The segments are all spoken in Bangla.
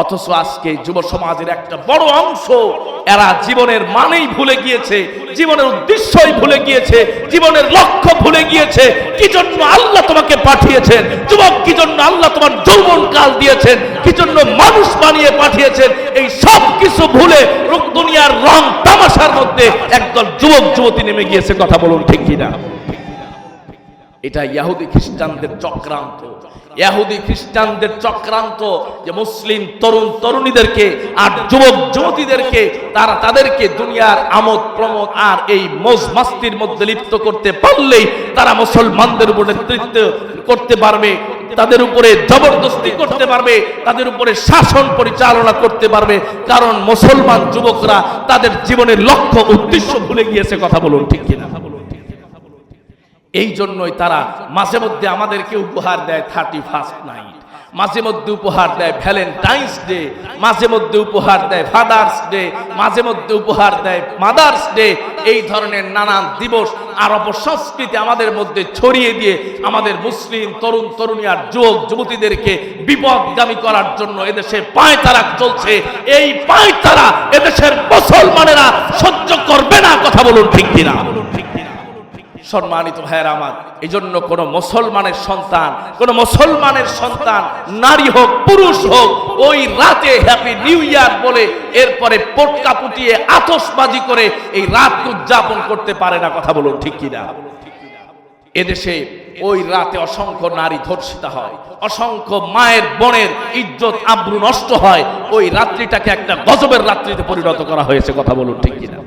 অথচ আজকে যুব সমাজের একটা বড় অংশ এরা জীবনের মানেই ভুলে গিয়েছে, জীবনের উদ্দেশ্যই ভুলে গিয়েছে, জীবনের লক্ষ্য ভুলে গিয়েছে। কি জন্য আল্লাহ তোমাকে পাঠিয়েছেন যুবক, কি জন্য আল্লাহ তোমার যৌবন কাল দিয়েছেন, কি জন্য মানুষ বানিয়ে পাঠিয়েছেন, এই সব কিছু ভুলে দুনিয়ার রং তামাশার মধ্যে একদল যুবক যুবতী নেমে গিয়েছে। কথা বলুন ঠিক কিনা? এটা ইহুদি খ্রিস্টানদের চক্রান্ত, ইহুদি খ্রিস্টানদের চক্রান্ত যে মুসলিম তরুণ তরুণীদেরকে আর যুবক যুবতীদেরকে তাদেরকে দুনিয়ার আমোদ প্রমোদ আর এই মৌজ মাস্তির মধ্যে লিপ্ত করতে পারলেই তারা মুসলমানদের উপর নেতৃত্ব করতে পারবে, তাদের উপরে জবরদস্তি করতে পারবে, তাদের উপরে শাসন পরিচালনা করতে পারবে। কারণ মুসলমান যুবকরা তাদের জীবনের লক্ষ্য উদ্দেশ্য ভুলে গিয়েছে। কথা বলুন ঠিক কিনা? এই জন্যই তারা মাঝে মধ্যে আমাদেরকে উপহার দেয় 31st নাইট, মাঝে মধ্যে উপহার দেয় ভ্যালেন্টাইন্স ডে, মাঝে মধ্যে উপহার দেয় ফাদার্স ডে, মাঝে মধ্যে উপহার দেয় মাদার্স ডে। এই ধরনের নানান দিবস আর অপসংস্কৃতি আমাদের মধ্যে ছড়িয়ে দিয়ে আমাদের মুসলিম তরুণ তরুণী আর যুবক যুবতীদেরকে বিপদগামী করার জন্য এদেশে পায়তারা চলছে। এই পায়তারা এদেশের মুসলমানেরা সহ্য করবে না। কথা বলুন ঠিক কিনা? সম্মানিত ভাইয়েরা আমার, এই জন্য কোন মুসলমানের সন্তান নারী হোক পুরুষ হোক ওই রাতে হ্যাপি নিউ ইয়ার বলে এরপরে পটকা পুটিয়ে আতশবাজি করে এই রাত উদযাপন করতে পারে না। কথা বলুন ঠিক কিনা? এদেশে ওই রাতে অসংখ্য নারী ধর্ষিতা হয়, অসংখ্য মায়ের বোনের ইজ্জত আবরু নষ্ট হয়। ওই রাত্রিটাকে একটা গজবের রাত্রিতে পরিণত করা হয়েছে। কথা বলুন ঠিক কিনা?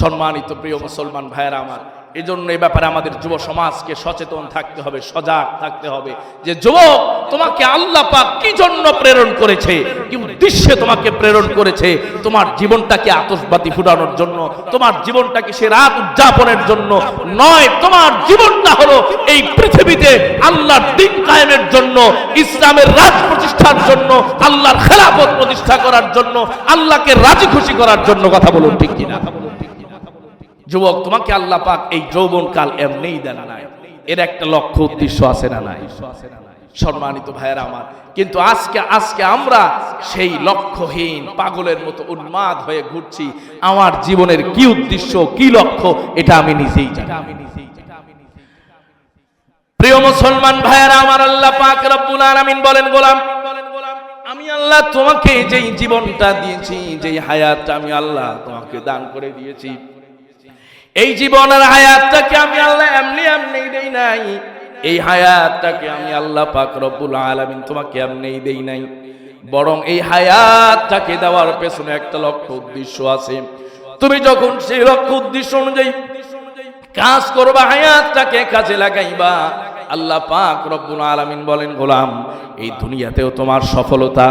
সম্মানিত প্রিয় মুসলমান ভাইয়েরা আমার, এই জন্য এই ব্যাপারে আমাদের যুব সমাজকে সচেতন থাকতে হবে, সজাগ থাকতে হবে যে যুবক, তোমাকে আল্লাহ পাক কি জন্য প্রেরণ করেছে, কি উদ্দেশ্যে তোমাকে প্রেরণ করেছে। তোমার জীবনটাকে আতশবাজি ফুটানোর জন্য, তোমার জীবনটাকে সে রাত উদযাপনের জন্য নয়। তোমার জীবনটা হলো এই পৃথিবীতে আল্লাহর দ্বীন কায়েমের জন্য, ইসলামের রাজ প্রতিষ্ঠার জন্য, আল্লাহর খেলাফত প্রতিষ্ঠা করার জন্য, আল্লাহকে রাজি খুশি করার জন্য। কথা বলুন ঠিক কিনা? যুবক, তোমাকে আল্লাহ পাক এই যৌবন কাল এমনিই দেন নাই, এর একটা লক্ষ্য উদ্দেশ্য আছে না নাই? সম্মানিত ভাইয়েরা আমার, কিন্তু আজকে আমরা সেই লক্ষ্যহীন পাগলের মতো উন্মাদ হয়ে ঘুরছি। আমার জীবনের কি উদ্দেশ্য, কি লক্ষ্য, এটা আমি নিজেই জানি। প্রিয় মুসলমান ভাইয়েরা আমার, আল্লাহ পাক রব্বুল আলামিন বলেন, গোলাম আমি আল্লাহ তোমাকে যেই জীবনটা দিয়েছি, যেই হায়াতটা আমি আল্লাহ তোমাকে দান করে দিয়েছি, এই জীবনের হায়াতটাকে আমি আল্লাহ এমনি দেই নাই। এই হায়াতটাকে আমি আল্লাহ পাক রব্বুল আলামিন তোমাকে এমনি দেই নাই, বরং এই হায়াতটাকে দেওয়ার পেছনে একটা লক্ষ্য উদ্দেশ্য আছে। তুমি যখন সেই লক্ষ্য উদ্দেশ্য অনুযায়ী কাজ করবা, হায়াতটাকে কাজে লাগাইবা, আল্লাহ পাক রব্বুল আলামিন বলেন, গোলাম এই দুনিয়াতেও তোমার সফলতা,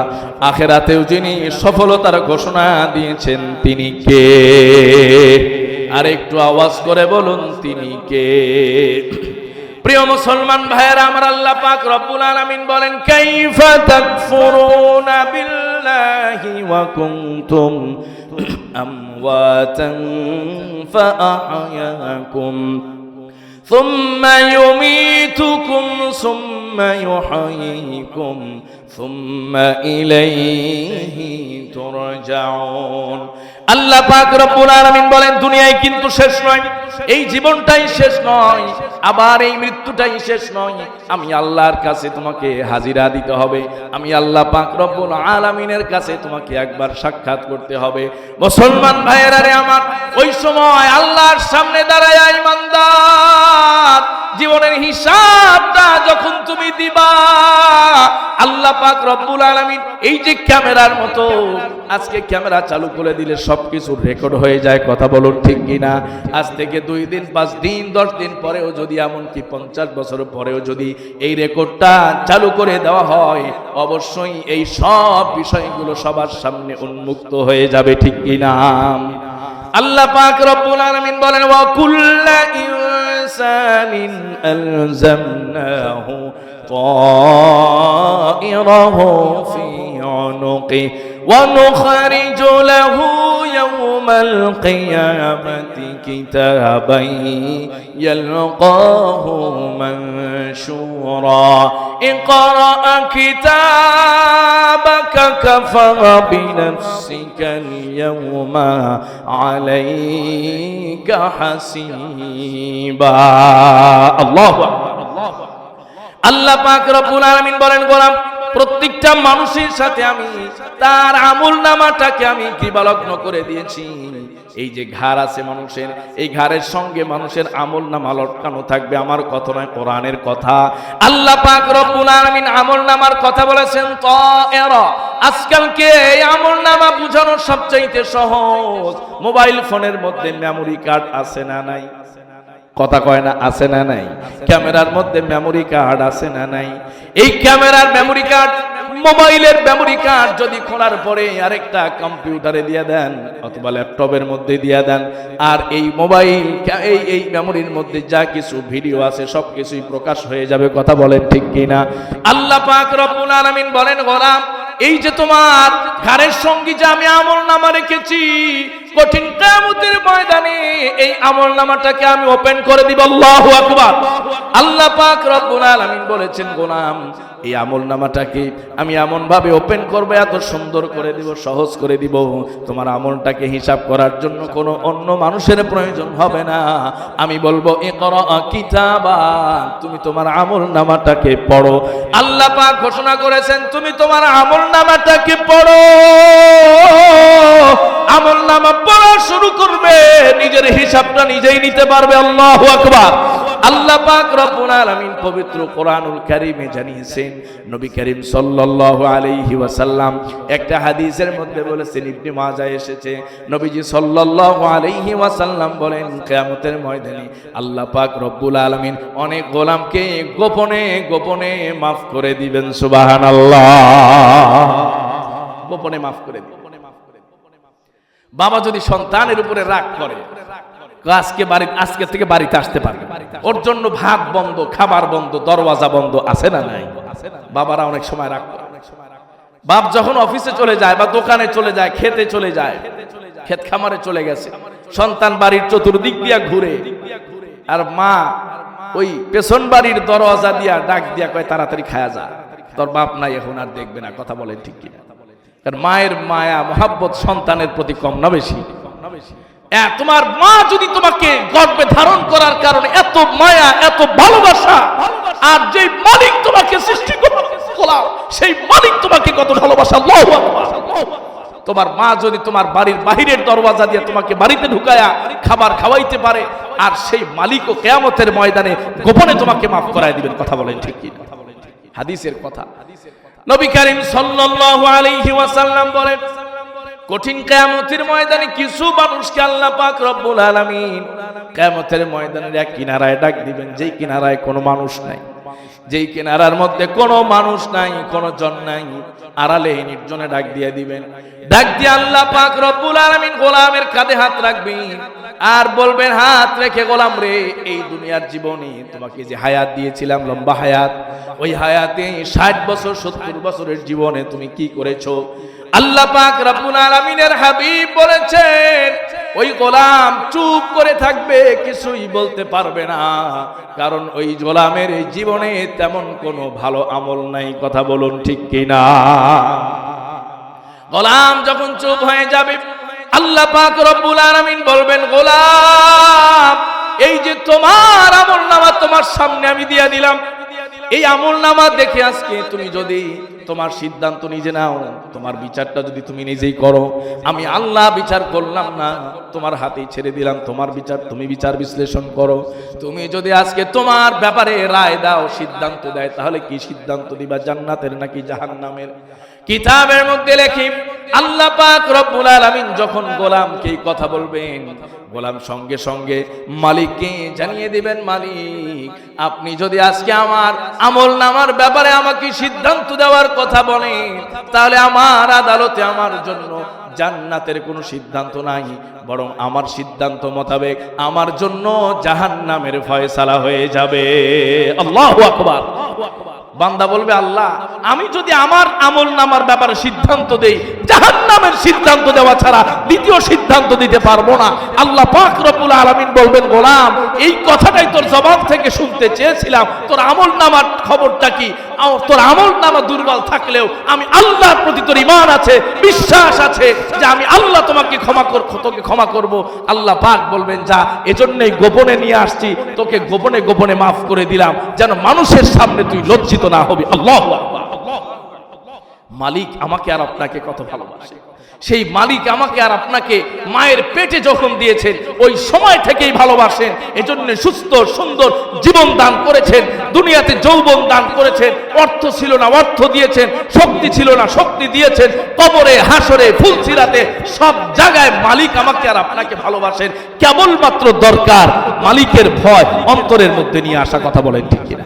আখিরাতেও যিনি সফলতার ঘোষণা দিয়েছেন তিনি কে? আর একটু আওয়াজ করে বলুন, তিনি কে? প্রিয় মুসলমান ভাইয়েরা আমার, আল্লাহ পাক রব্বুল আলামিন বলেন, কাইফা তাকফুরুনা বিল্লাহি ওয়া কুনতুম আমওয়াতান ফাআহয়াকুম সুম্মা ইউমীতুকুম সুম্মা ইউহয়ীকুম সুম্মা ইলাইহি তুরজাউন। আল্লাহ পাক রব্বুল আলামিন বলেন, দুনিয়ায় কিন্তু শেষ নয়, এই জীবনটাই শেষ নয়, আবার এই মৃত্যুটাই শেষ নয়। আমি আল্লাহর কাছে তোমাকে হাজিরা দিতে হবে, আমি আল্লাহ পাক রব্বুল আলামিনের কাছে তোমাকে একবার সাক্ষাৎ করতে হবে। মুসলমান ভাইয়েরা রে আমার, ওই সময় আল্লাহর সামনে দাঁড়ায় ইমানদার জীবনের হিসাবটা যখন তুমি দিবা, আল্লাহ পাক রব্বুল আলামিন এই যে ক্যামেরার মতো আজকে ক্যামেরা চালু করে দিলে সবকিছু রেকর্ড হয়ে যায়। কথা বলুন ঠিক কিনা? আজ থেকে 2 দিন 5 দিন 10 দিন পরেও যদি, এমনকি 50 বছর পরেও যদি এই রেকর্ডটা চালু করে দেওয়া হয়, অবশ্যই এই সব বিষয়গুলো সবার সামনে উন্মুক্ত হয়ে যাবে। ঠিক কিনা? আল্লাহ পাক রব্বুল আলামিন বলেন, ওয়া কুল্লা ইনসানিন আলজামনাহু তায়রাহু ফি عنقه ونخرج له يوم القيامة كتابا يلقاه منشورا اقرأ كتابك كفى بنفسك اليوم عليك حسيبا الله أكبر আল্লাহ পাক রব্বুল আলামিন বলেন গোলাম প্রত্যেকটা মানুষের সাথে আমি তার আমলনামাটাকে আমি গ্রীবালগ্ন করে দিয়েছি। এই যে ঘাড় আছে মানুষের, এই ঘাড়ের সঙ্গে মানুষের আমলনামা লটকানো থাকবে। আমার কথা নয়, কোরআনের কথা। আল্লাহ পাক রব্বুল আলামিন আমলনামার কথা বলেছেন তায়রা। আজকালকে এই আমলনামা বুঝানো সবচাইতে সহজ। মোবাইল ফোনের মধ্যে মেমরি কার্ড আছে না নাই? কথা কয় না, আছে না নাই? ক্যামেরার মধ্যে মেমরি কার্ড আছে না নাই? এই ক্যামেরার মেমরি কার্ড, মোবাইলের মেমরি কার্ড যদি খোলার পরে আরেকটা কম্পিউটারে দিয়ে দেন অথবা ল্যাপটপের মধ্যে দিয়ে দেন, আর এই মোবাইল এই মেমরির মধ্যে যা কিছু ভিডিও আছে সব কিছুই প্রকাশ হয়ে যাবে। কথা বলেন ঠিক কিনা? আল্লাহ পাক রব্বুল আলামিন বলেন গোলাম এই যে তোমার ঘরের সঙ্গে যে আমি আমলনামা রেখেছি, কঠিন কিয়ামতের ময়দানে এই আমলনামাটাকে আমি ওপেন করে দিব। আল্লাহু আকবার। আল্লাহ পাক রব্বুল আলামিন বলেছেন গোলাম এই আমলনামাটাকে আমি এমন ভাবে ওপেন করব, এত সুন্দর করে দিব, সহজ করে দিব, তোমার আমলটাকে হিসাব করার জন্য কোনো অন্য মানুষের প্রয়োজন হবে না। আমি বলবো ইকরা কিতাবা, তুমি তোমার আমলনামাটাকে পড়ো। আল্লাহ পাক ঘোষণা করেছেন তুমি তোমার আমলনামাটাকে পড়ো। আমলনামা পড়া শুরু করবে, নিজের হিসাবটা নিজেই নিতে পারবে। আল্লাহু আকবার। আল্লাহ পাক রব্বুল আলামিন পবিত্র কোরআনুল কারীমে জানিয়েছেন, নবী করিম সাল্লাল্লাহু আলাইহি ওয়াসাল্লাম একটা হাদিসের মধ্যে বলেছেন, ইবনে মাজাহ এসেছে, নবীজি সাল্লাল্লাহু আলাইহি ওয়াসাল্লাম বলেন কিয়ামতের ময়দানে আল্লাহ পাক রব্বুল আলামিন অনেক গোলামকে গোপনে গোপনে maaf করে দিবেন। সুবহানাল্লাহ। গোপনে maaf করে দিবেন। বাবা যদি সন্তানের উপরে রাগ করে, আজকে থেকে বাড়িতে আসতে পারবে, ওর জন্য ভাত বন্ধ, খাবার বন্ধ, দরওয়াজা বন্ধ, আছে না নাই? বাবারা অনেক সময় রাগ করে। বাপ যখন অফিসে চলে যায় বা দোকানে চলে যায়, খেতে চলে যায়, ক্ষেত খামারে চলে গেছে, সন্তান বাড়ির চতুর্দিক দিয়া ঘুরে, আর মা ওই পেছন বাড়ির দরওয়াজা দিয়া ডাক দিয়া কয় তাড়াতাড়ি খায়া যা, তোর বাপ নাই এখন আর দেখবে না। কথা বলেন ঠিক কিনা? কারণ মায়ের মায়া মহাব্বত সন্তানের প্রতি কম না বেশি? তোমার মা যদি তোমাকে গর্ভে ধারণ করার কারণে এত মায়া, এত ভালোবাসা, আর যে মালিক তোমাকে সৃষ্টি করলো সেই মালিক তোমাকে কত ভালোবাসা। আল্লাহু আকবার। তোমার মা যদি তোমার বাড়ির বাহিরের দরওয়াজা দিয়ে তোমাকে বাড়িতে ঢুকায়া খাবার খাওয়াইতে পারে, আর সেই মালিকও কিয়ামতের ময়দানে গোপনে তোমাকে maaf করায় দিবেন। কথা বলেন ঠিক কি? হাদিসের কথা। নবী করিম সাল্লাল্লাহু আলাইহি ওয়াসাল্লাম বলেন কঠিন কিয়ামতের ময়দানে কিছু মানুষকে আল্লাহ পাক রব্বুল আলামিন কিয়ামতের ময়দানের এক কিনারায় ডাক দিবেন, যেই কিনারায় কোনো মানুষ নাই, যেই কিনারার মধ্যে কোনো মানুষ নাই, কোনো জন নাই, আড়ালে নির্জনে ডাক দিয়ে দিবেন। ডাক দিয়ে আল্লাহ পাক রব্বুল আলামিন গোলামের কাঁধে হাত রাখবেন আর বলবেন, হাত রেখে গোলাম রে, এই দুনিয়ার জীবনে তোমাকে যে হায়াত দিয়েছিলাম, লম্বা হায়াত, ওই হায়াতে 60 বছর 70 বছরের জীবনে তুমি কি করেছো? আল্লাহ পাক রব্বুল আলামিনের হাবিব বলেছেন ওই গোলাম চুপ করে থাকবে, কিছুই বলতে পারবে না, কারণ ওই গোলামের এই জীবনে তেমন কোনো ভালো আমল নাই। কথা বলুন ঠিক কিনা? গোলাম যখন চুপ হয়ে যাবে, আল্লাহ পাক রব্বুল আলামিন বলবেন, গোলাম এই যে তোমার আমলনামা তোমার সামনে আমি দিয়ে দিলাম, এই আমলনামা দেখে আজকে তুমি যদি তোমার সিদ্ধান্ত নিজে নাও, তোমার বিচারটা যদি তুমি নিজেই করো, আমি আল্লাহ বিচার করলাম না, তোমার হাতেই ছেড়ে দিলাম, তোমার বিচার তুমি বিচার বিশ্লেষণ করো। তুমি যদি আজকে তোমার ব্যাপারে রায় দাও, সিদ্ধান্ত দেয়, তাহলে কি সিদ্ধান্ত দিবা, জান্নাতের নাকি জাহান্নামের? কিতাবের মধ্যে লেখি আল্লাহ পাক রব্বুল আলামিন যখন গোলামকে কথা বলবেন, গোলাম সঙ্গে সঙ্গে মালিককে জানিয়ে দিবেন, মালিক আপনি যদি আজকে আমার আমলনামার ব্যাপারে আমাকে সিদ্ধান্ত দেওয়ার কথা বলেন, তাহলে আমার আদালতে আমার জন্য জান্নাতের কোনো সিদ্ধান্ত নাই, বরং আমার সিদ্ধান্ত মোতাবেক আমার জন্য জাহান্নামের ফয়সালা হয়ে যাবে। আল্লাহু আকবার। বান্দা বলবে, আল্লাহ আমি যদি আমার আমল নামার ব্যাপারে সিদ্ধান্ত দেই, জাহান্নামের সিদ্ধান্ত দেওয়া ছাড়া দ্বিতীয় সিদ্ধান্ত দিতে পারবো না। আল্লাহ পাক রব্বুল আলামিন বলবেন, গোলাম এই কথাটাই তোর জবাব থেকে শুনতে চেয়েছিলাম, তোর আমল নামার খবরটা কি? তোর আমল নামা দুর্বল থাকলেও আমি আল্লাহর প্রতি তোর ঈমান আছে, বিশ্বাস আছে যে আমি আল্লাহ তোকে ক্ষমা করব। আল্লাহ পাক বলবেন, যা, এজন্যই গোপনে নিয়ে আসছি, তোকে গোপনে গোপনে মাফ করে দিলাম, যেন মানুষের সামনে তুই লজ্জিত না হবি। আল্লাহু আকবার। মালিক আমাকে আর আপনাকে কত ভালোবাসে। সেই মালিক আমাকে আর আপনাকে মায়ের পেটে যখন দিয়েছেন ওই সময় থেকেই ভালোবাসেন। এজন্য সুস্থ সুন্দর জীবন দান করেছেন, দুনিয়াতে যৌবন দান করেছেন, অর্থ ছিল না অর্থ দিয়েছেন, শক্তি ছিল না শক্তি দিয়েছেন, কবরে হাসরে ফুলসিরাতে সব জায়গায় মালিক আমাকে আর আপনাকে ভালোবাসেন। কেবলমাত্র দরকার মালিকের ভয় অন্তরের মধ্যে নিয়ে আসা। কথা বলেন ঠিক কিনা?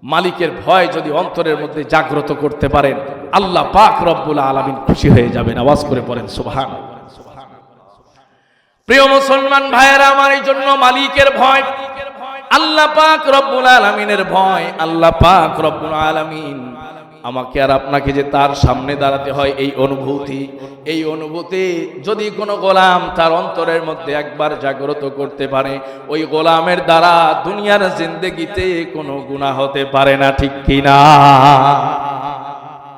মালিকের ভয় যদি অন্তরের মধ্যে জাগ্রত করতে পারেন, আল্লাহ পাক রব্বুল আলামিন খুশি হয়ে যাবেন। আওয়াজ করে পড়েন সুবহানাল্লাহ। প্রিয় মুসলমান ভাইয়েরা আমার, এই জন্য মালিকের ভয়, আল্লাহ পাক রব্বুল আলামিনের ভয়, আল্লাহ পাক রব্বুল আলামিন আমাকে আর আপনাকে যে তার সামনে দাঁড়াতে হয়, এই অনুভূতি যদি কোনো গোলাম তার অন্তরের মধ্যে একবার জাগ্রত করতে পারে, ওই গোলামের দ্বারা দুনিয়ার জিন্দেগিতে কোনো গুনাহ হতে পারে না। ঠিক কিনা?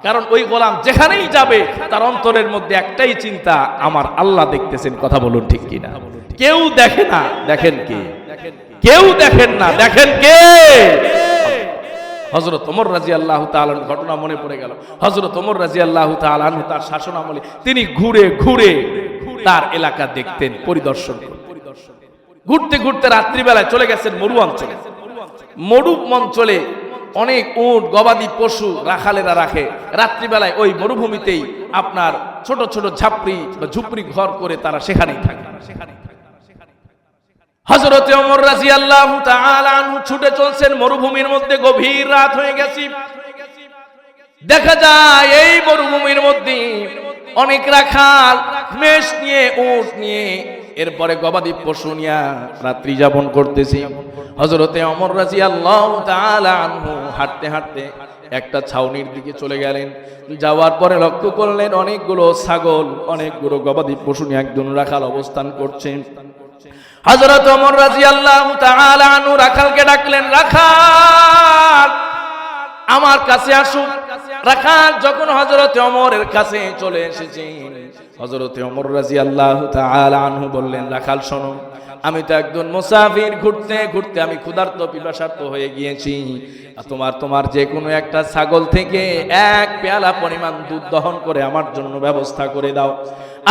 কারণ ওই গোলাম যেখানেই যাবে তার অন্তরের মধ্যে একটাই চিন্তা, আমার আল্লাহ দেখতেছেন। কথা বলুন ঠিক কিনা? কেউ দেখে না, দেখেন কে? কেউ দেখেন না, দেখেন কে? হযরত ওমর রাদিয়াল্লাহু তাআলা ঘটনা মনে পড়ে গেল। হযরত ওমর রাদিয়াল্লাহু তাআলা তার শাসন আমলে তিনি ঘুরে ঘুরে তার এলাকা দেখতেন, পরিদর্শন ঘুরতে ঘুরতে রাত্রিবেলায় চলে গেছেন মরু অঞ্চলে। মরু অঞ্চলে অনেক উট গবাদি পশু রাখালেরা রাখে। রাত্রিবেলায় ওই মরুভূমিতেই আপনার ছোট ছোট ঝাপড়ি বা ঝুপড়ি ঘর করে তারা সেখানেই থাকে। হযরত ওমর রাদিয়াল্লাহু তাআলা আনহু ছুটে চলছেন মরুভূমির মধ্যে। গভীর রাত হয়ে গেছে। দেখা যায় এই মরুভূমির মধ্যে অনেক রাখাল মেষ নিয়ে উট নিয়ে এরপরে গবাদি পশু নিয়ে রাত্রি যাপন করতেছে। হযরত ওমর রাদিয়াল্লাহু তাআলা আনহু হাঁটতে হাঁটতে একটা ছাউনির দিকে চলে গেলেন। যাওয়ার পরে লক্ষ্য করলেন অনেকগুলো ছাগল, অনেকগুলো গবাদি পশু নিয়ে একজন রাখাল অবস্থান করছেন। হযরত ওমর রাদিয়াল্লাহু তাআলা আনহু রাখালকে ডাকলেন, রাখাল আমার কাছে আসুন। রাখাল যখন হযরত ওমরের কাছে চলে এসেছেন, হযরত ওমর রাদিয়াল্লাহু তাআলা আনহু বললেন, রাখাল শোনো, আমি তো একজন মুসাফির, ঘুরতে ঘুরতে আমি ক্ষুধার্ত পিপাসার্ত হয়ে গিয়েছি। তোমার যে কোনো একটা ছাগল থেকে এক পেয়ালা পরিমাণ দুধ দহন করে আমার জন্য ব্যবস্থা করে দাও।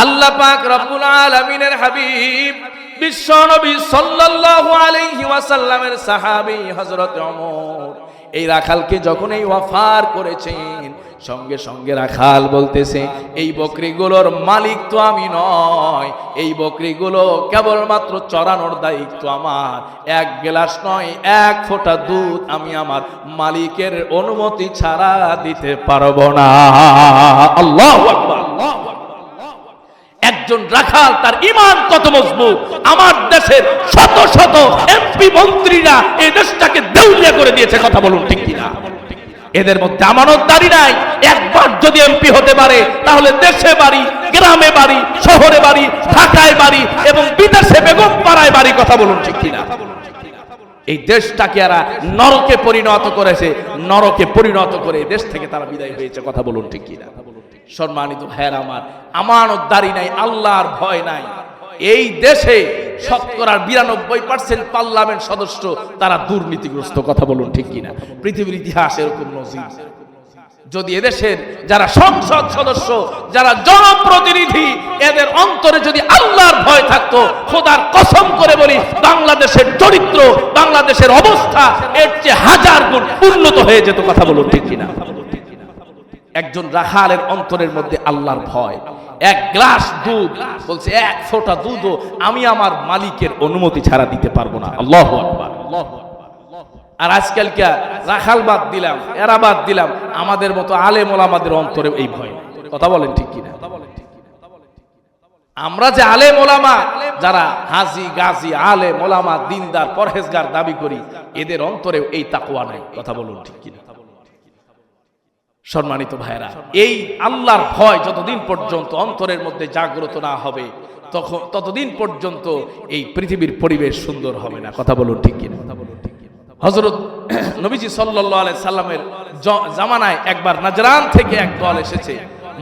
আল্লাহ পাক রব্বুল আলামিনের হাবিব বিশ্ব নবী সাল্লাল্লাহু আলাইহি ওয়াসাল্লামের সাহাবী হযরত ওমর এই রাখালকে যখন এই অফার করেছেন, সঙ্গে সঙ্গে রাখাল বলতেছে, এই বকরিগুলোর মালিক তো আমি নয়, এই বকরিগুলো কেবলমাত্র চড়ানোর দায়িত্ব আমার। এক গ্লাস নয়, এক ফোঁটা দুধ আমি আমার মালিকের অনুমতি ছাড়া দিতে পারবো না। আল্লাহু আকবার। একজন রাখাল, তার ঈমান কত মজবুত! আমার দেশের শত শত এমপি মন্ত্রীরা এই দেশটাকে দেউলিয়া করে দিয়েছে। কথা বলুন ঠিক কিনা? এদের মধ্যে আমানতদারি নাই। একবার যদি এমপি হতে পারে তাহলে দেশে বাড়ি, গ্রামে বাড়ি, শহরে বাড়ি, ঢাকায় বাড়ি এবং বিদেশে বেগম পাড়ায় বাড়ি। কথা বলুন ঠিক কিনা? এই দেশটাকে এরা নরকে পরিণত করেছে। নরকে পরিণত করে দেশ থেকে তারা বিদায় হয়েছে। কথা বলুন ঠিক কিনা? সম্মানিত ভাইয়েরা আমার, আমানতদারি নাই, আল্লাহর ভয় নাই। এই দেশে 92% পার্লামেন্ট সদস্য তারা দুর্নীতিগ্রস্ত। কথা বলুন ঠিক কিনা? পৃথিবীর ইতিহাস এরকম নজির। যদি এদেশের যারা সংসদ সদস্য, যারা জনপ্রতিনিধি, এদের অন্তরে যদি আল্লাহর ভয় থাকতো, খোদার কসম করে বলি বাংলাদেশের চরিত্র, বাংলাদেশের অবস্থা এর চেয়ে 1000 গুণ উন্নত হয়ে যেত। কথা বলুন ঠিক কিনা? একজন রাখালের অন্তরের মধ্যে আল্লাহর ভয়। এক গ্লাস দুধ, বলছে এক ফোঁটা দুধও আমি আমার মালিকের অনুমতি ছাড়া দিতে পারবো না। আল্লাহু আকবার। আর আজকালকে রাখাল বাদ দিলাম, এরা বাদ দিলাম, আমাদের মতো আলেম ওলামাদের অন্তরে এই ভয়। কথা বলেন ঠিক কিনা? আমরা যে আলেম ওলামা, যারা হাজি গাজী আলেম ওলামা দিনদার পরহেজগার দাবি করি, এদের অন্তরেও এই তাকওয়া নাই। কথা বলুন ঠিক কিনা? সম্মানিত ভাইরা, এই আল্লাহর ভয় যতদিন পর্যন্ত অন্তরের মধ্যে জাগ্রত না হবে, ততদিন পর্যন্ত এই পৃথিবীর পরিবেশ সুন্দর হবে না। কথা বলুন ঠিক কিনা? হযরত নবীজি সাল্লাল্লাহু আলাইহি সাল্লামের জামানায় একবার নাজরান থেকে এক দল এসেছে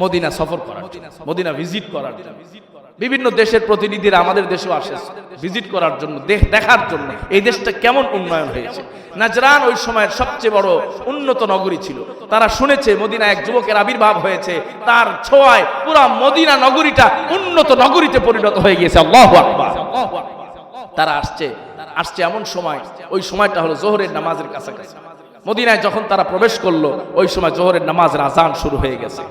মদিনা সফর করার জন্য, মদিনা ভিজিট করার জন্য। বিভিন্ন দেশের প্রতিনিধিরা আমাদের দেশেও আসে ভিজিট করার জন্য, দেখার জন্য এই দেশটা কেমন উন্নয়ন হয়েছে। নাজরান ওই সময়ের সবচেয়ে বড় উন্নত নগরী ছিল। তারা শুনেছে মদিনায় এক যুবকের আবির্ভাব হয়েছে, তার ছোঁয়ায় পুরো মদিনা নগরীটা উন্নত নগরীতে পরিণত হয়ে গিয়েছে। আল্লাহু আকবার। তারা আসছে এমন সময়, ওই সময়টা হলো জোহরের নামাজের কাছাকাছি। মদিনায় যখন তারা প্রবেশ করলো, ওই সময় জোহরের নামাজের আজান শুরু হয়ে গেছে।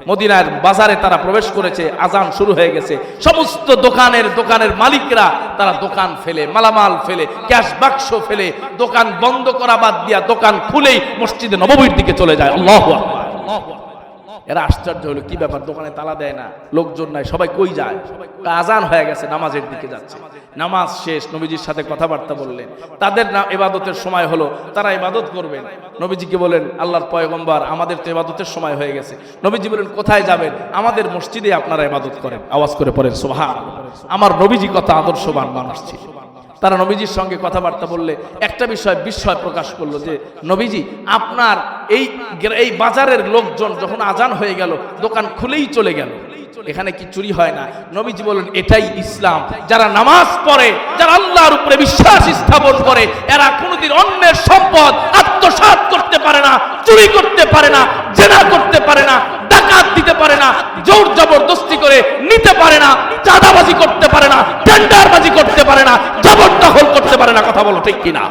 মদিনার বাজারে তারা প্রবেশ করেছে, আজান শুরু হয়ে গেছে। সমস্ত দোকানের মালিকরা তারা দোকান ফেলে, মালামাল ফেলে, ক্যাশ বাক্স ফেলে, দোকান বন্ধ করা বাদ দিয়া দোকান খুলেই মসজিদে নববীর দিকে চলে যায়। আল্লাহু আকবার। এরা আশ্চর্য হলো, কি ব্যাপার, দোকানে তালা দেয় না, লোকজন নাই, সবাই কই যায়? আজান হয়ে গেছে, নামাজের দিকে যাচ্ছে। নামাজ শেষ, নবীজির সাথে কথাবার্তা বললেন। তাদের ইবাদতের সময় হলো, তারা ইবাদত করবেন। নবীজিকে বলেন, আল্লাহর পয়গম্বর, আমাদের তো ইবাদতের সময় হয়ে গেছে। নবীজি বলেন, কোথায় যাবেন? আমাদের মসজিদে আপনারা ইবাদত করেন। আওয়াজ করে পড়েন সুবহানাল্লাহ। আমার নবীজি কত আদর্শবান মানুষ ছিল। তারা নবীজির সঙ্গে কথাবার্তা বললে একটা বিষয় বিস্ময় প্রকাশ করলো যে, নবীজি, আপনার এই বাজারের লোকজন যখন আজান হয়ে গেল দোকান খুলেই চলে গেল, এখানে কি চুরি হয় না? নবীজি বলেন, এটাই ইসলাম। যারা নামাজ পড়ে, যারা আল্লাহর উপরে বিশ্বাস স্থাপন করে, এরা কোনোদিন অন্যের সম্পদ আত্মসাৎ করতে পারে না, চুরি করতে পারে না, জেনা করতে পারে না, ডাকাত দিতে পারে না, জোর জবরদস্তি করে নিতে পারে না, চাঁদাবাজি করতে পারে না, টেন্ডারবাজি করতে পারে না, জবরদখল করতে পারে না। কথা বলো ঠিক কিনা?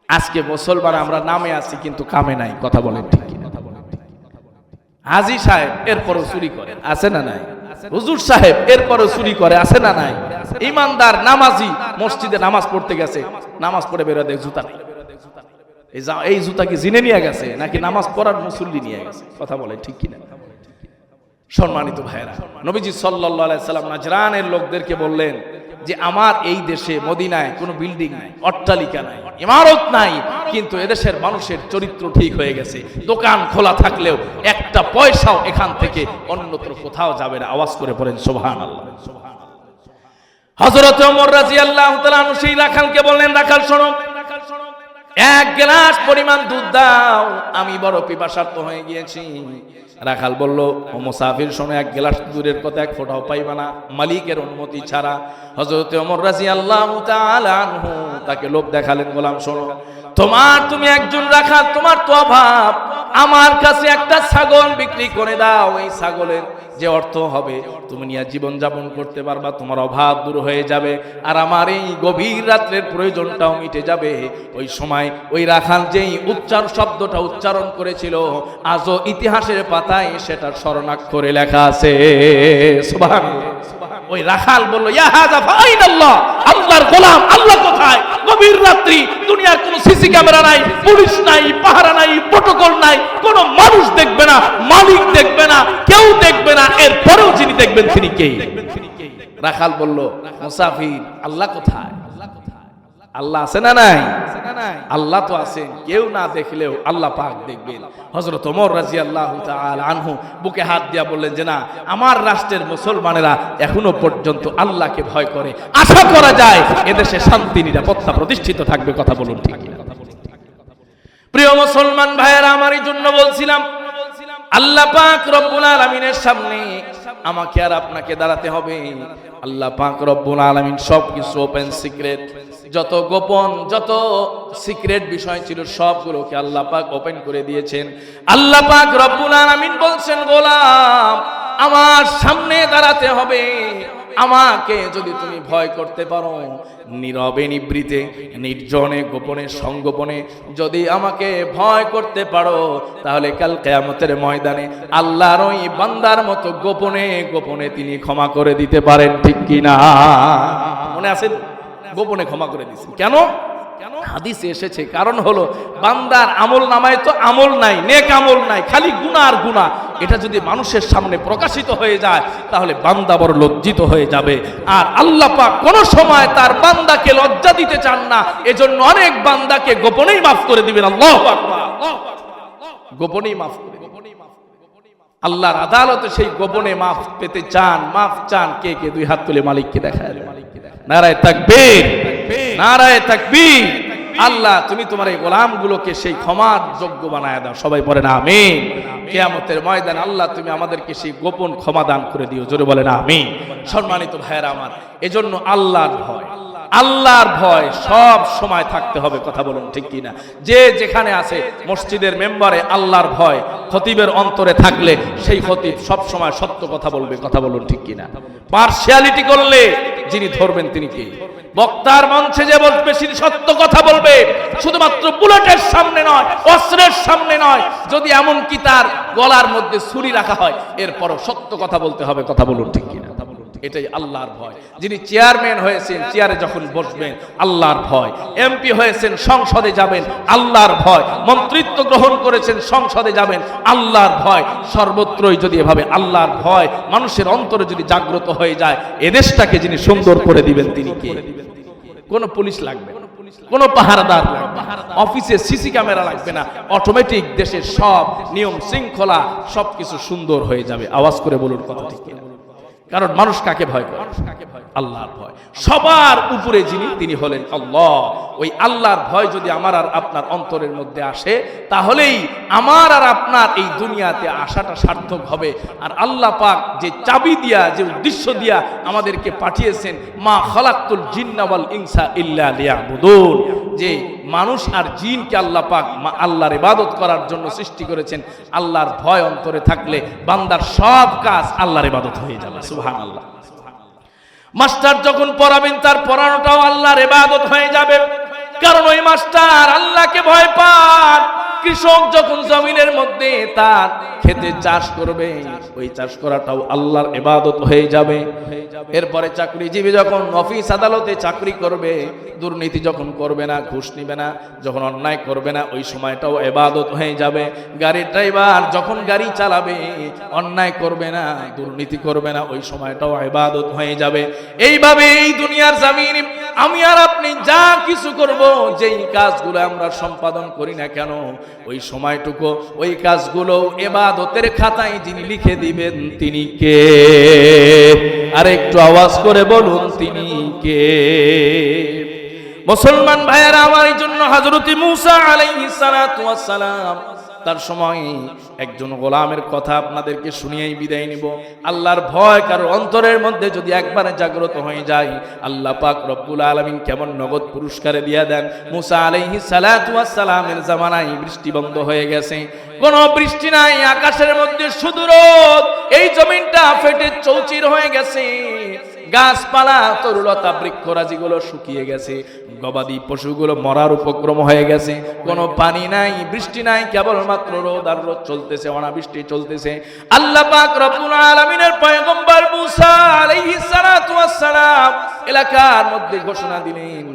আজকে মুসলমান আমরা নামে আছি কিন্তু কামে নাই। কথা বলেন ঠিক কিনা? হাজী সাহেব এরপরও চুরি করে, আছে না নাই? হুজুর সাহেব এরপরও চুরি করে, আছে না নাই? ইমানদার নামাজি মসজিদে নামাজ পড়তে গেছে, নামাজ পড়ে বেরোয় দেখ জুতা নেই। এই জুতা কি জিনে নিয়ে গেছে নাকি নামাজ পড়ার মুসল্লি নিয়ে গেছে? কথা বলে ঠিক কিনা? সম্মানিত ভাইরা, নবীজি সাল্লাল্লাহু আলাইহি সাল্লাম নাজরানের লোকদেরকে বললেন যে, আমার এই দেশে মদিনায় কোনো বিল্ডিং নাই, অট্টালিকা নাই, ইমারত নাই, কিন্তু এদেশের মানুষের চরিত্র ঠিক হয়ে গেছে। দোকান খোলা থাকলেও একটা পয়সাও এখান থেকে অন্যত্র কোথাও যাবে না। আওয়াজ করে পড়েন সুবহানাল্লাহ। হযরত ওমর রাদিয়াল্লাহু তাআলা আনহু সেই রাখালকে বললেন, রাখাল শোনো, এক গ্লাস পরিমাণ দুধ দাও, আমি বড় পিপাসার্ত হয়ে গিয়েছি। রাখাল বলল, ও মুসাফির শোনো, এক গ্লাস দুধের কথা এক ফোঁটাও পাইবা না মালিকের অনুমতি ছাড়া। হযরত ওমর রাদিয়াল্লাহু তাআলা আনহু তাকে লোভ দেখালেন, গোলাম শোনো, তুমি একজন রাখাল, তোমার তো অভাব, আমার কাছে একটা ছাগল বিক্রি করে দাও। এই ছাগলের যে অর্থ হবে তুমি নিয়ে জীবন যাপন করতে পারবা, তোমার অভাব দূর হয়ে যাবে, আর আমার এই গভীর রাত্রের প্রয়োজনটাও মিটে যাবে। ওই সময় ওই রাখাল যেই শব্দটা উচ্চারণ করেছিল, আজও ইতিহাসের পাতায় সেটা স্মরণাক্ষরে লেখা আছে। সুবহানাল্লাহ। ওই রাখাল বলল, ইয়া হাযা ফাইনাল্লাহ, আল্লাহর গোলাম, আল্লাহ কোথায়? গভীর রাত্রি, দুনিয়ার কোনো সিসি ক্যামেরা নাই, পুলিশ নাই, পাহারা নাই, প্রটোকল নাই, কোনো মানুষ দেখবে না, মালিক দেখবে না, কেউ দেখবে না, এরপরেও যিনি দেখবেন তিনি কে? রাখাল বলল, মুসাফির, আল্লাহ কোথায়? আল্লাহ আছে না নাই? আল্লাহ তো আছেন, কেউ না দেখলেও আল্লাহ পাক দেখবেন। হযরত ওমর রাদিয়াল্লাহু তাআলা আনহু বুকে হাত দিয়া বললেন যে, না, আমার রাষ্ট্রের মুসলমানেরা এখনো পর্যন্ত আল্লাহকে ভয় করে, আশা করা যায় এদেশে শান্তি নিরাপত্তা প্রতিষ্ঠিত থাকবে। কথা বলুন ঠিক কিনা? প্রিয় মুসলমান ভাইয়েরা, আমারই জন্য বলছিলাম, আল্লাহ পাক রব্বুল আলামিনের সামনে আমাকে আর আপনাকে দাঁড়াতে হবে। আল্লাহ পাক রব্বুল আলামিন সবকিছু ওপেন সিক্রেট, যত গোপন যত সিক্রেট বিষয় ছিল সবগুলোকে আল্লাহ পাক ওপেন করে দিয়েছেন। আল্লাহ পাক রব্বুল আলামিন বলছেন, গোলাম, আমার সামনে দাঁড়াতে হবে। আমাকে যদি তুমি ভয় করতে পারো, নীরবে নিভৃতে, নির্জনে, গোপনে, সংগোপনে যদি আমাকে ভয় করতে পারো, তাহলে কাল কিয়ামতের ময়দানে আল্লাহর ওই বান্দার মতো গোপনে গোপনে তিনি ক্ষমা করে দিতে পারেন। ঠিক কিনা? মনে আছে? গোপনে ক্ষমা করে দিয়েছেন। কেন? হাদিসে এসেছে, কারণ হলো বান্দার আমল নামায় তো আমল নাই, নেক আমল নাই, খালি গুনাহ আর গুনাহ। এটা যদি মানুষের সামনে প্রকাশিত হয়ে যায় তাহলে বান্দা বড় লজ্জিত হয়ে যাবে। আর আল্লাহ পাক কোন সময় তার বান্দাকে লজ্জা দিতে চান না, এজন্য অনেক বান্দাকে গোপনেই মাফ করে দিবেন। আল্লাহু আকবার, গোপনেই মাফ করে দিবেন। আল্লাহর আদালতে সেই গোপনে মাফ পেতে চান, মাফ চান, কে কে দুই হাত তুলে মালিককে দেখায়। নারায়ে তাকবীর, নারায়ে তাকবীর। আল্লাহ তুমি তোমার এই গোলামগুলোকে সেই ক্ষমার যোগ্য বানায় দাও। সবাই বলেন আমিন। কিয়ামতের ময়দানে আল্লাহ তুমি আমাদেরকে সেই গোপন ক্ষমা দান করে দিও। জোরে বলেন আমিন। সম্মানিত ভাইয়েরা আমার, এজন্য আল্লাহর ভয়, আল্লাহর ভয় সব সময় থাকতে হবে। কথা বলুন ঠিক কিনা? যে যেখানে আছে মসজিদের মেম্বারে আল্লাহর ভয় খতিবের অন্তরে থাকলে সেই খতিব সব সময় সত্য কথা বলবে। কথা বলুন ঠিক কিনা? পার্সিয়ালিটি করলে যিনি ধরবেন তিনি কে? বক্তার মঞ্চে যে বলবে তিনি সত্য কথা বলবে, শুধুমাত্র বুলেটের সামনে নয়, অস্ত্রের সামনে নয়, যদি এমন কি তার গলার মধ্যে ছুরি রাখা হয় এরপরও সত্য কথা বলতে হবে। কথা বলুন ঠিক কিনা? এটাই আল্লাহর ভয়। যিনি চেয়ারম্যান হয়েছেন, চেয়ারে যখন বসবেন আল্লাহর ভয়, এমপি হয়েছেন, সংসদে যাবেন আল্লাহর ভয়, মন্ত্রিত্ব গ্রহণ করেছেন, সংসদে যাবেন আল্লাহর ভয়। সর্বত্রই যদি এভাবে আল্লাহর ভয় মানুষের অন্তরে যদি জাগ্রত হয়ে যায়, এদেশটাকে যিনি সুন্দর করে দিবেন তিনি কে? কোনো পুলিশ লাগবে না, কোনো পাহারাদার লাগবে না, অফিসে সিসি ক্যামেরা লাগবে না, অটোমেটিক দেশের সব নিয়ম শৃঙ্খলা সবকিছু সুন্দর হয়ে যাবে। আওয়াজ করে বলুন কথা ঠিক কিনা? কারণ মানুষ কাকে ভয় করে? আল্লাহর ভয়। সবার উপরে যিনি, তিনি হলেন আল্লাহ। ওই আল্লাহর ভয় যদি আমার আর আপনার অন্তরের মধ্যে আসে, তাহলেই আমার আর আপনার এই দুনিয়াতে আসাটা সার্থক হবে। আর আল্লাহ পাক যে চাবি দিয়া, যে উদ্দেশ্য দিয়া আমাদেরকে পাঠিয়েছেন, মা খালাকতুল জিন্না ওয়াল ইনসা ইল্লা লিয়াবুদুন, যে মানুষ আর জিনকে আল্লাহ পাক আল্লাহর ইবাদত করার জন্য সৃষ্টি করেছেন। আল্লাহর ভয় অন্তরে থাকলে বান্দার সব কাজ আল্লাহর ইবাদত হয়ে যাবে। সুবহানাল্লাহ। মাস্টার যখন পড়াবেন তার পড়ানোটাও আল্লাহর ইবাদত হয়ে যাবে, কারণ ওই মাস্টার আল্লাহকে ভয় পান। কৃষক যখন জমিনের মধ্যে তার খেতে চাষ করবে, ওই চাষ করাটাও আল্লাহর ইবাদত হয়ে যাবে। এরপরে চাকরিজীবী যখন অফিস আদালতে চাকরি করবে, দুর্নীতি যখন করবে না, ঘুষ নিবে না, যখন অন্যায় করবে না, ওই সময়টাও ইবাদত হয়ে যাবে। গাড়ির ড্রাইভার যখন গাড়ি চালাবে, অন্যায় করবে না, দুর্নীতি করবে না, ওই সময়টাও ইবাদত হয়ে যাবে। এইভাবে এই দুনিয়ার জমিনে আমি আর আপনি যা কিছু করব, যেই কাজগুলো আমরা সম্পাদন করি না কেন, ওই সময়টুকু ওই কাজগুলো ইবাদতের খাতায় যিনি লিখে দিবেন তিনি কে? আর একটু আওয়াজ করে বলুন তিনি কে? মুসলমান ভাইয়েরা আমার, এই জন্য হযরত মূসা আলাইহিস সালাতু ওয়াস সালাম তার সময় একজন গোলামের কথা আপনাদেরকে শুনিয়েই বিদায় নিব। আল্লাহর ভয় কারো অন্তরের মধ্যে যদি একবারে জাগ্রত হয়ে যায়, আল্লাহ পাক রব্বুল আলামিন কেমন নগদ পুরস্কারে দিয়ে দেন। মূসা আলাইহিস সালাতু ওয়াস সালামের জামানায় বৃষ্টি বন্ধ হয়ে গেছে, কোনো বৃষ্টি নাই, আকাশের মধ্যে শুধু রোদ, এই জমিনটা ফেটে চৌচির হয়ে গেছে, গাছপালা তরুলতা বৃক্ষরাজিগুলো শুকিয়ে গেছে, গবাদি পশুগুলো মরার উপক্রম হয়ে গেছে, কোনো পানি নাই, বৃষ্টি নাই, কেবলমাত্র রোদ আর রোদ চলতেছে, অনাবৃষ্টি চলতেছে। আল্লাহ পাক রব্বুল আলামিনের পয়গম্বর মূসা আলাইহিস সালাতু ওয়াস সালাম এলাকার মধ্যে ঘোষণা দিলেন,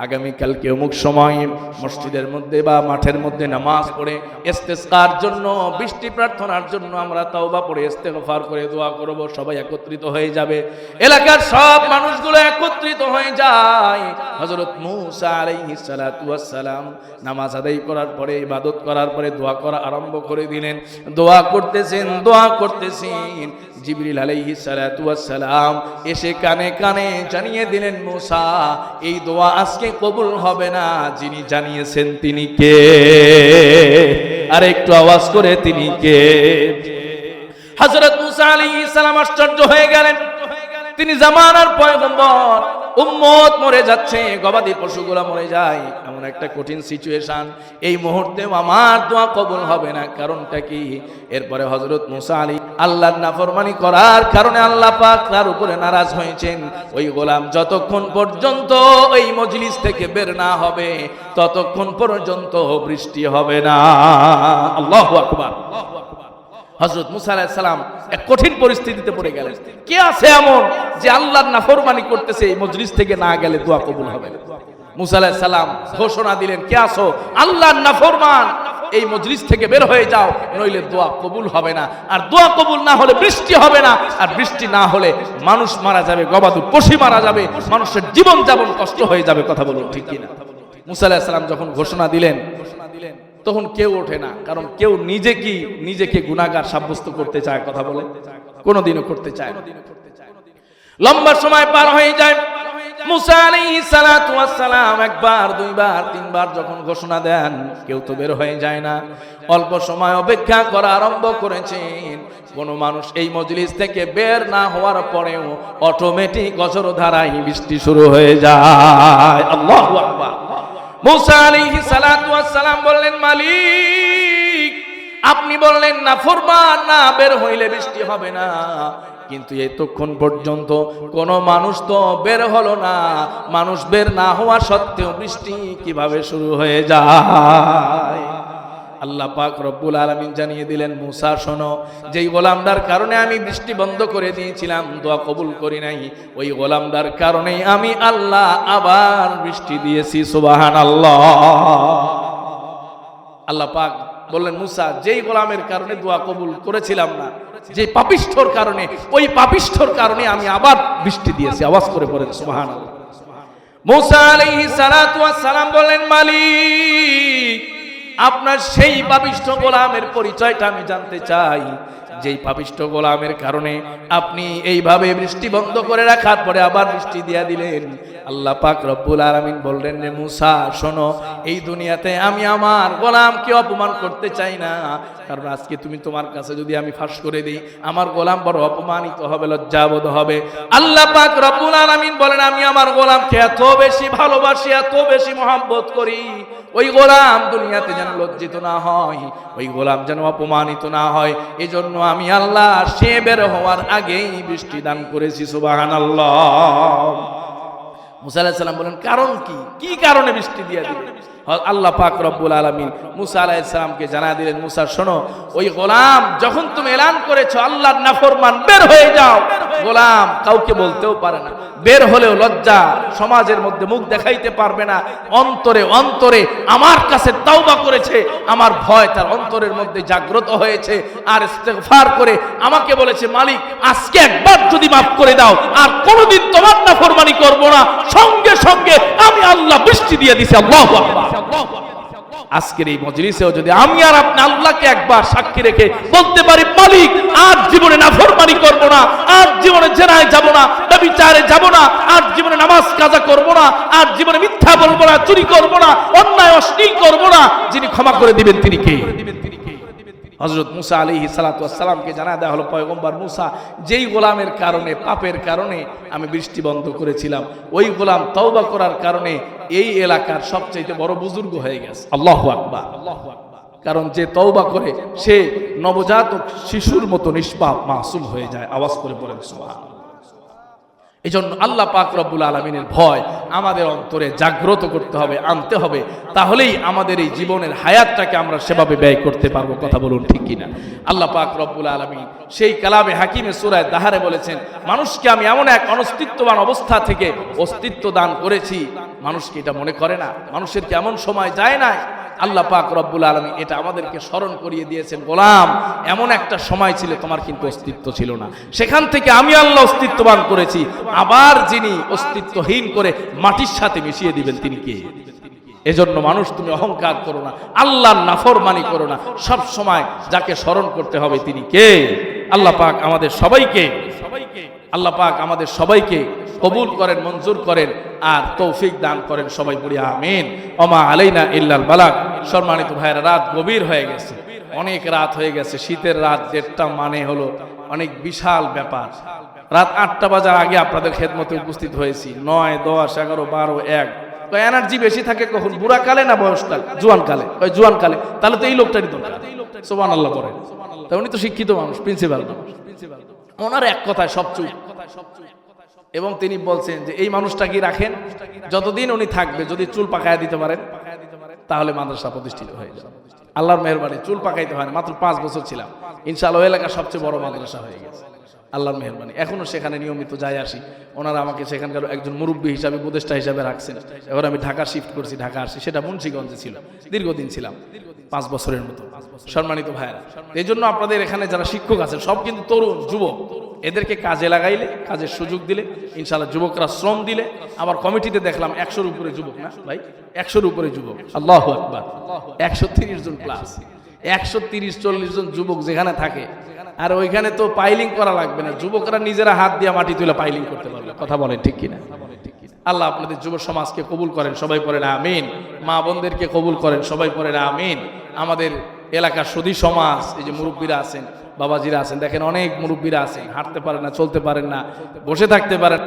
আগামীকালকে অমুক সময় মসজিদের মধ্যে বা মাঠের মধ্যে নামাজ পড়ে ইস্তেসকার জন্য, বৃষ্টি প্রার্থনার জন্য আমরা তাওবা পড়ে ইস্তেগফার করে দোয়া করব, সবাই একত্রিত হয়ে যাবে। এলাকার সব মানুষগুলো একত্রিত হয়ে যায়। হযরত মূসা আলাইহিস সালাতু ওয়াস সালাম নামাজ আদায় করার পরে, ইবাদত করার পরে দোয়া করা আরম্ভ করে দিলেন। দোয়া করতেছেন, দোয়া করতেছেন, জিবরিল আলাইহিস সালাতু ওয়াস সালাম এসে কানে কানে জানিয়ে দিলেন, মূসা এই দোয়া আজকে কবুল হবে না, যিনি জানিয়েছেন তিনি কে? আর একটু আওয়াজ করে তিনি কে? হযরত মূসা আলাইহিস সালাম আশ্চর্য হয়ে গেলেন। তিনি জামানার পয়গম্বর, উম্মত মরে যাচ্ছে, গবাদি পশুগুলো মরে যায়, এমন একটা কঠিন সিচুয়েশন, এই মুহূর্তেও আমার দোয়া কবুল হবে না, কারণটা কি? এরপরে হযরত মূসা আল্লাহর নাফরমানি করার কারণে আল্লাহ পাক তার উপরে নারাজ হয়েছেন। ওই গোলাম যতক্ষণ পর্যন্ত এই মজলিস থেকে বের না হবে, ততক্ষণ পর্যন্ত বৃষ্টি হবে না। আল্লাহু আকবার। হযরত মূসা আলাইহিস সালাম এক কঠিন পরিস্থিতিতে পড়ে গেলেন। কে আছে এমন যে আল্লাহর নাফরমানি করতেছে, এই মজলিস থেকে না গেলে দোয়া কবুল হবে না? মূসা আলাইহিস সালাম ঘোষণা দিলেন, কে আছো আল্লাহর নাফরমান, এই মজলিস থেকে বের হয়ে যাও, নইলে দোয়া কবুল হবে না। আর দোয়া কবুল না হলে বৃষ্টি হবে না, আর বৃষ্টি না হলে মানুষ মারা যাবে, গবাদি পশু মারা যাবে, মানুষের জীবন যাপন কষ্ট হয়ে যাবে। কথা বলুন ঠিক কিনা? মুসা আলাইহিস সালাম যখন ঘোষণা দিলেন তখন কেউ ওঠে না, কারণ কেউ নিজেকে গুনাহগার সাব্যস্ত করতে চায়, কথা বলে কোনোদিনও করতে চায় না। লম্বা সময় পার হয়ে যায়। মুসা আলাইহিস সালাতু ওয়াস সালাম একবার, দুইবার, তিনবার যখন ঘোষণা দেন, কেউ তো বের হয়ে যায় না। অল্প সময় অপেক্ষা করা আরম্ভ করেছেন, কোন মানুষ এই মজলিস থেকে বের না হওয়ার পরেও অটোমেটিক অঝরধারায় বৃষ্টি শুরু হয়ে যায়। আল্লাহু আকবার। মুসা আলাইহিস সালাতু ওয়াস সালাম বললেন, মালিক আপনি বললেন না ফরমান না বের হইলে বৃষ্টি হবে না, কিন্তু এতক্ষণ পর্যন্ত কোন মানুষ তো বের হলো না। মানুষ বের না হওয়া সত্ত্বেও বৃষ্টি কিভাবে শুরু হয়ে যায়? আল্লাহ পাক রব্বুল আলামিন জানিয়ে দিলেন, মুসা শোনো, যেই গোলামদার কারণে আমি বৃষ্টি বন্ধ করে দিয়েছিলাম, দোয়া কবুল করি নাই, ওই গোলামদার কারণে আমি আল্লাহ আবার বৃষ্টি দিয়েছি। সুবহানাল্লাহ। আল্লাহ পাক বললেন, মুসা যেই গোলামের কারণে দোয়া কবুল করেছিলাম না, যে পাপিষ্ঠর কারণে, ওই পাপিষ্ঠর কারণে আমি আবার বৃষ্টি দিয়েছি। আওয়াজ করে পড়েন সুবহানাল্লাহ। মুসা আলাইহিস সালাতু ওয়াস সালাম বললেন, মালিক আপনার সেই পাপিষ্ঠ গোলামের পরিচয়টা আমি জানতে চাই, যেই পাপিষ্ঠ গোলামের কারণে আপনি এইভাবে বৃষ্টি বন্ধ করে রাখার পরে আবার বৃষ্টি দিয়া দিলেন। আল্লাহ পাক রব্বুল আলামিন বললেন, রে মুসা শোনো, এই দুনিয়াতে আমি আমার গোলামকে অপমান করতে চাই না, কারণ আজকে তুমি তোমার কাছে যদি আমি ফাঁস করে দিই, আমার গোলাম বড় অপমানিত হবে, লজ্জাবোধ হবে। আল্লাহ পাক রব্বুল আলামিন বলেন, আমি আমার গোলামকে এত বেশি ভালোবাসি, এত বেশি মহব্বত করি, ওই গোলাম দুনিয়াতে যেন লজ্জিত না হয়, ওই গোলাম যেন অপমানিত না হয়, এজন্য আমি আল্লাহ সে বের হওয়ার আগেই বৃষ্টি দান করেছি। সুবহানাল্লাহ। মুসা আলাইহিস সালাম বলেন, কারণ কি কারণে বৃষ্টি দিয়ে দিলেন? আল্লাহ পাক রব্বুল আলামিন মুসা আলাইহিস সালামকে জানা দিলেন, মুসা শোনো, ওই গোলাম যখন তুমি এলান করেছো আল্লাহর নাফরমান বের হয়ে যাও, গোলাম কাউকে বলতেও পারে না, বের হলেও লজ্জা, সমাজের মধ্যে মুখ দেখাইতে পারবে না, অন্তরে অন্তরে আমার কাছে তাওবা করেছে, আমার ভয় তার অন্তরের মধ্যে জাগ্রত হয়েছে, আর ইস্তেগফার করে আমাকে বলেছে, মালিক আজকে একবার যদি মাফ করে দাও, আর কোনোদিন তোমার নাফরমানি করব না, সঙ্গে সঙ্গে আমি আল্লাহ বৃষ্টি দিয়ে দিছি। আল্লাহু আকবার। আজকের এই মজলিসেও যদি আমি আর আপনি আল্লাহকে একবার সাক্ষী রেখে বলতে পারি, মালিক আর জীবনে নাফরমানি করব না, আর জীবনে জেনায় যাব না, ব্যভিচারে যাব না, আর জীবনে নামাজ কাজা করব না, আর জীবনে মিথ্যা বলবো না, চুরি করব না, অন্যায় অশ্লীল করব না, যিনি ক্ষমা করে দিবেন তিনি কে? হযরত মুসা আলাইহিস সালাতু ওয়াস সালামকে জানা দেওয়া হলো, পয়গম্বর মুসা যেই গোলামের কারণে, পাপের কারণে আমি বৃষ্টি বন্ধ করেছিলাম, ওই গোলাম তওবা করার কারণে এই এলাকার সবচেয়ে বড় বুজুর্গ হয়ে গেছে। আল্লাহু আকবার। কারণ যে তওবা করে সে নবজাতক শিশুর মতো নিষ্পাপ মাসুম হয়ে যায়। আওয়াজ করে বলেন সুবহানাল্লাহ। এই জন্য আল্লাহ পাক রব্বুল আলামিনের ভয় আমাদের অন্তরে জাগ্রত করতে হবে, আনতে হবে, তাহলেই আমাদের এই জীবনের হায়াতটাকে আমরা সেভাবে ব্যয় করতে পারবো। কথা বলুন ঠিক কিনা? আল্লাহ পাক রব্বুল আলামিন সেই কালামে হাকিমে সূরা দাহারে বলেছেন, মানুষকে আমি এমন এক অনস্তিত্ববান অবস্থা থেকে অস্তিত্ব দান করেছি, মানুষকে এটা মনে করে না, মানুষের কি এমন সময় যায় না? আল্লাহ পাক রব্বুল আলামিন এটা আমাদেরকে স্মরণ করিয়ে দিয়েছেন, গোলাম এমন একটা সময় ছিল তোমার কিন্তু অস্তিত্ব ছিল না, সেখান থেকে আমি আল্লাহ অস্তিত্ববান করেছি, আবার যিনি অস্তিত্বহীন করে মাটির সাথে মিশিয়ে দিবেন তিনি কে? এজন্য মানুষ তুমি অহংকার করো না, আল্লাহর নাফরমানি করো না, সব সময় যাকে স্মরণ করতে হবে তিনি কে? আল্লাহ পাক আমাদের সবাইকে, আল্লাহ পাক আমাদের সবাইকে কবুল করেন, মঞ্জুর করেন, আর তৌফিক দান করেন। সবাই পড়ি আমিন। ওমা আলাইনা ইল্লাল বালাগ। সম্মানিত ভাইরা, রাত গভীর হয়ে গেছে, অনেক রাত হয়ে গেছে, শীতের রাত 1:30 মানে হলো অনেক বিশাল ব্যাপার। রাত 8টা বাজার আগে আপনাদের খেদমতে উপস্থিত হয়েছি। 9, 10, 11, 12, 1 এনার্জি বেশি থাকে কখন? বুড়া কালে না বয়সকালে? জোয়ান কালে। জোয়ান কালে, তাহলে তো এই লোকটারই দরকার। সুবহানাল্লাহ পড়ে। তা উনি তো শিক্ষিত মানুষ, প্রিন্সিপাল, ওনার এক কথায় সব চুপ, এবং তিনি বলছেন যে এই মানুষটা কি রাখেন, যতদিন উনি থাকবে যদি চুল পাকায় দিতে পারেন তাহলে মাদ্রাসা প্রতিষ্ঠিত হয়ে যাবে। আল্লাহর মেহেরবানি, চুল পাকাইতে হয় না, মাত্র 5 বছর ছিলাম, ইনশাআল্লাহ এলাকার সবচেয়ে বড় মাদ্রাসা হয়ে গেছে। আল্লাহর মেহেরবানি, এখনো সেখানে নিয়মিত যাই আসি। ওনারা আমাকে সেখানকার একজন মুরব্বী হিসাবে, উপদেষ্টা হিসাবে রাখছেন। এখন আমি ঢাকা শিফট করছি, ঢাকা আসি, সেটা মুন্সিগঞ্জে ছিল, দীর্ঘদিন ছিলাম। 5 বছরের মতো। সম্মানিত ভাইরা, এই জন্য আপনাদের এখানে যারা শিক্ষক আছেন সব কিন্তু তরুণ যুবক, এদেরকে কাজে লাগাইলে, কাজের সুযোগ দিলে ইনশাআল্লাহ, যুবকরা শ্রম দিলে, আবার কমিটিতে দেখলাম 100-র উপরে যুবক, না ভাই 100-র উপরে যুবক, আল্লাহু আকবার, 130 জন প্লাস, 130-40 জন যুবক যেখানে থাকে, আর ওইখানে তো পাইলিং করা লাগবে না, যুবকরা নিজেরা হাত দিয়ে মাটি তুলে পাইলিং করতে পারবে। কথা বলেন ঠিক কিনা? আল্লাহ আপনাদের যুব সমাজকে কবুল করেন, সবাই পড়েন আমিন। মা বোনদেরকে কবুল করেন, সবাই পড়েন আমিন। আমাদের এলাকার সুধী সমাজ, এই যে মুরব্বীরা আছেন, বাবাজিরা আছেন, দেখেন অনেক মুরব্বীরা আছেন, হাঁটতে পারেন না, চলতে পারেন না, বসে থাকতে পারেন।